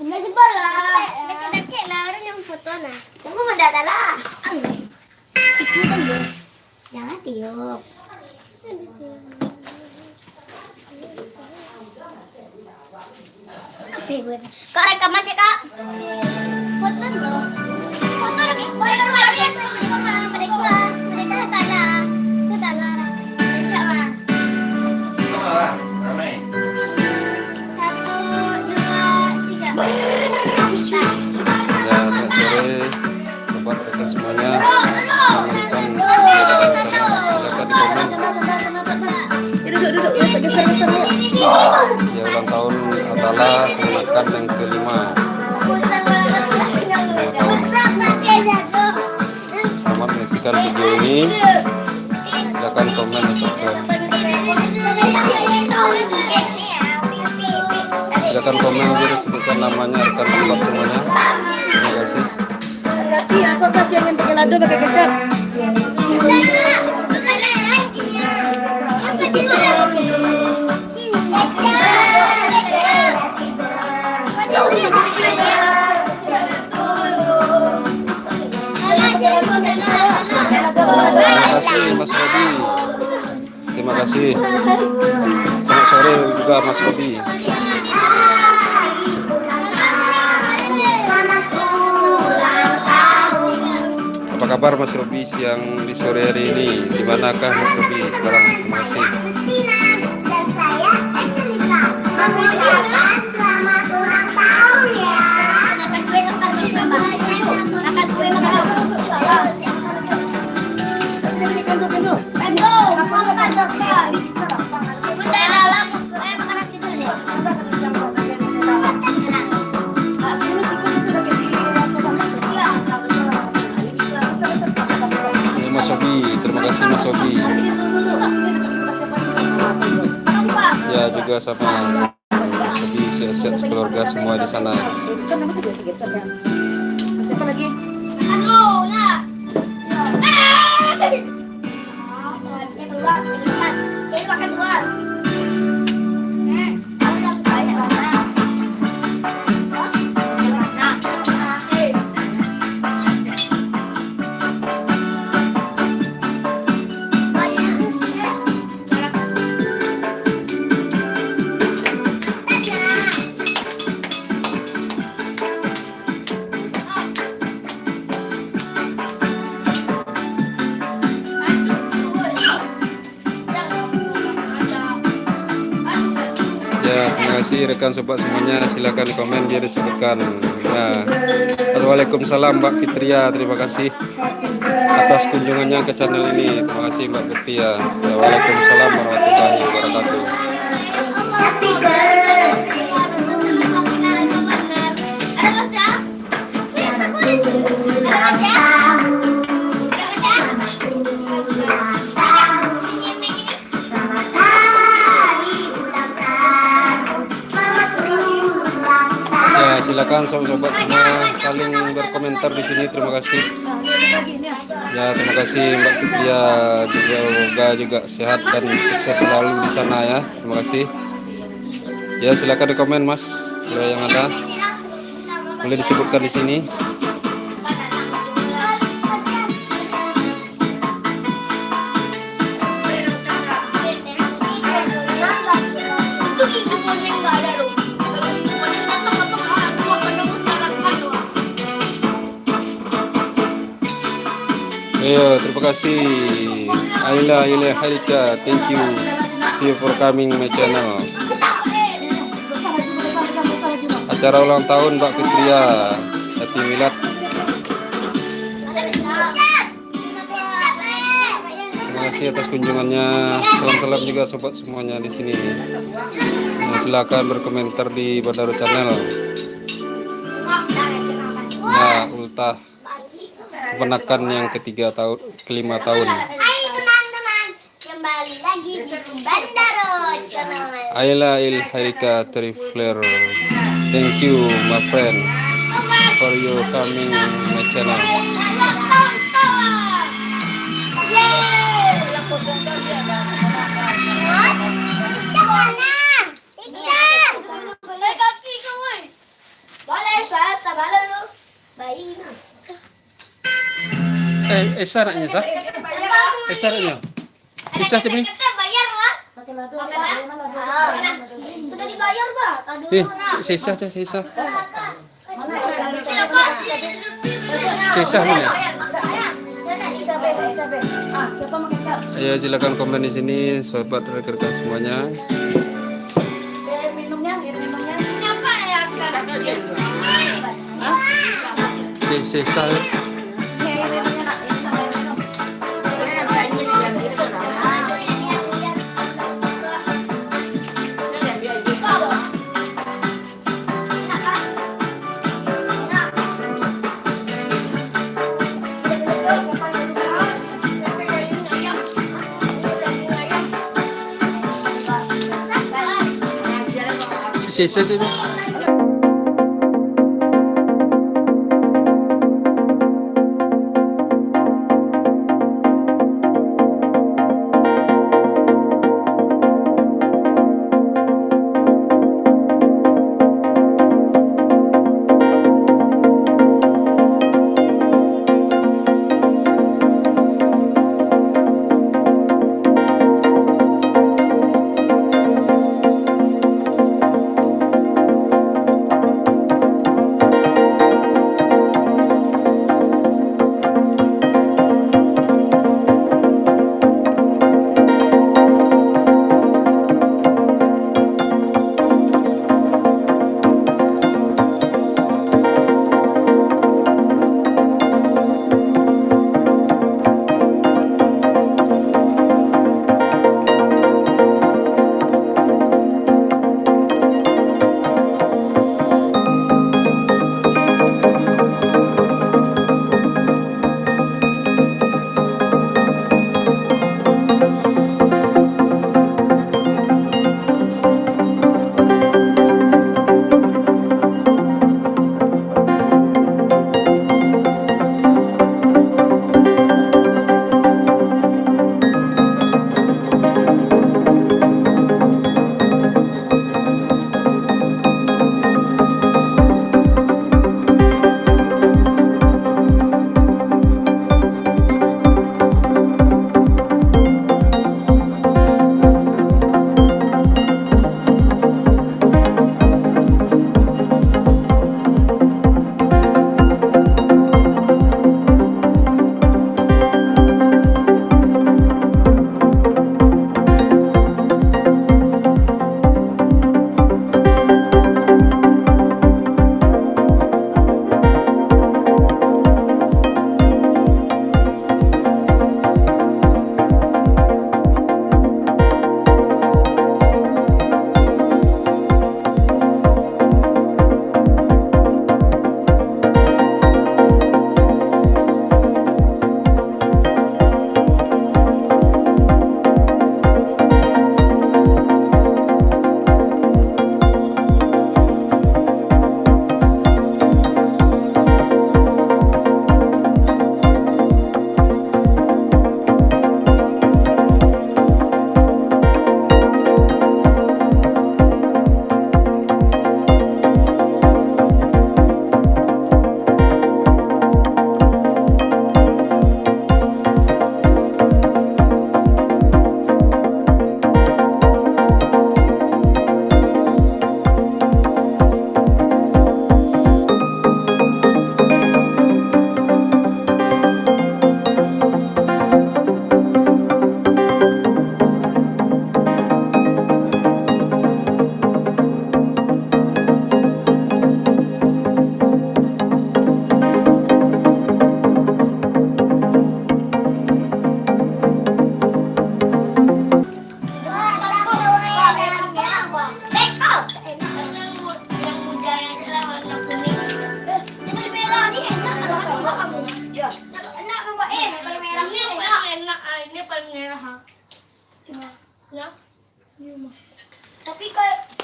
Hindi si Bola. Daki-daki lah orang yang foto na. Tunggu mendatala. Angay. Ikutan deh. Jangan tiup. Apa gue? Kak rekaman cek kak. Foto dong. Foto lagi. Boleh keluar ya. Mereka tala. Ke tala. Siapa? Ramai. 1, 2, 3. Ya, selamat sore sobat rekan semuanya. Menonton video dari channel. Silakan di komen. Duduk. Geser. Ya, ulang tahun Atala kemenakan yang kelima. Selamat menyaksikan video ini. Silakan komen dan subscribe. Silakan komen biar sebutkan namanya rekan sobat semuanya. Terima kasih. Hati aku kasih yang pakai lado pakai kecap. Terima kasih Mas Robi. Terima kasih. Selamat sore juga Mas Robi. Apa kabar Mas Robi siang di sore hari ini? Di manakah Mas Robi sekarang? Terima kasih. Mas Robi, terima kasih Mas Robi. Ya juga sama Mas Robi, sehat-sehat keluarga semua di sana. Siapa lagi? Ya, terima kasih rekan sobat semuanya. Silakan di komen biar disebutkan. Ya. Waalaikumsalam Mbak Fitria. Terima kasih atas kunjungannya ke channel ini. Terima kasih Mbak Fitria. Ya, waalaikumsalam warahmatullahi wabarakatuh. Ya, silakan sobat-sobat semua saling berkomentar di sini. Terima kasih. Ya, terima kasih Mbak Fitria, juga sehat dan sukses selalu di sana ya. Terima kasih. Ya, silakan di komen Mas. Kalau yang ada boleh disebutkan di sini. Ya, terima kasih Ayla Harika. Thank you for coming my channel. Acara ulang tahun Mbak Fitria. Happy Milad. Terima kasih atas kunjungannya. Salam juga sobat semuanya di sini. Nah, silakan berkomentar di Badaro Channel. Ya, ultah kemenakan yang kelima tahun. Hai teman-teman, kembali lagi di Bandaro Channel. Ayla Harika Trifler. Thank you my friend for your coming my channel. Yeay! tak balik lu. Bayi. Esa anaknya, Sa? Esa anaknya? Esa coba nih. Kita bayar, Pak. Pakai lado. Sudah dibayar, Pak. Si Esa, si Esa. Si Esa mana? Cabai. Siapa mau kecap? Ayo silakan komen di sini, sobat rekan-rekan semuanya. Air minumnya. Siapa yang Si Esa. Air minumnya nak. Ini sama air minum. Si Esa coba.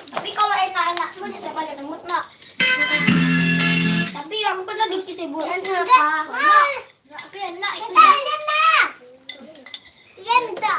Tapi kalau enak-enak semua dia pada semut nak. Tapi aku pernah bikin ibu enak. Tapi enak itu. Enak. Iya minta.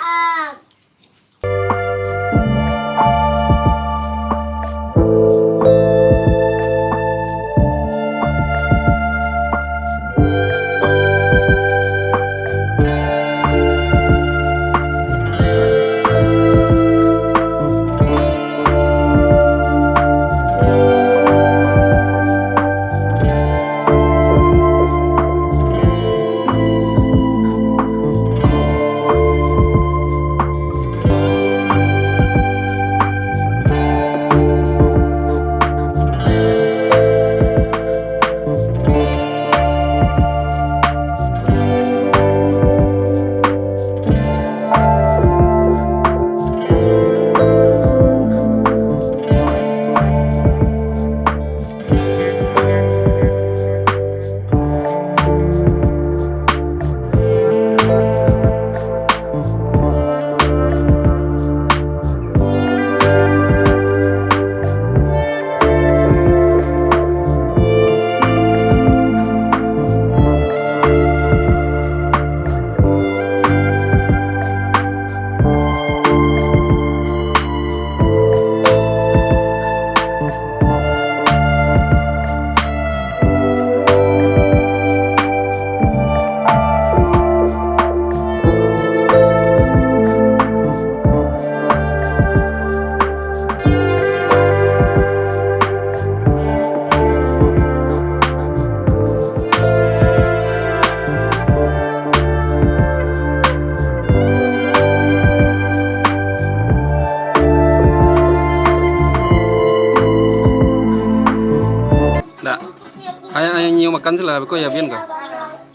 ayah nyium makan sila, kau ya bian kau.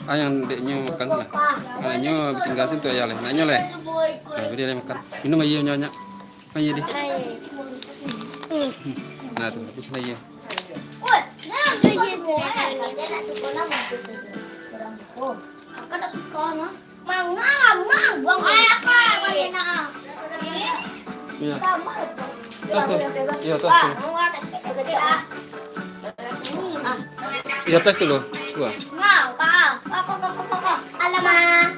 Ayah dek nyium makan sila. Ayah bikin gasin tu ayah leh, nanya leh. Nah, dia leh makan. Minum ayah nyonya. Ayah di. Nah tu, habis ayah. Oi, nah dia dia nak sekolah mampu tu. Kurang sekolah. Aku nak sekolah. Mang, buang apa balik nak. Iya. Kamu. Tas tu. Iya tas tu. Ini. Iya tas tu lo. Dua. Mau, kau. Alamak.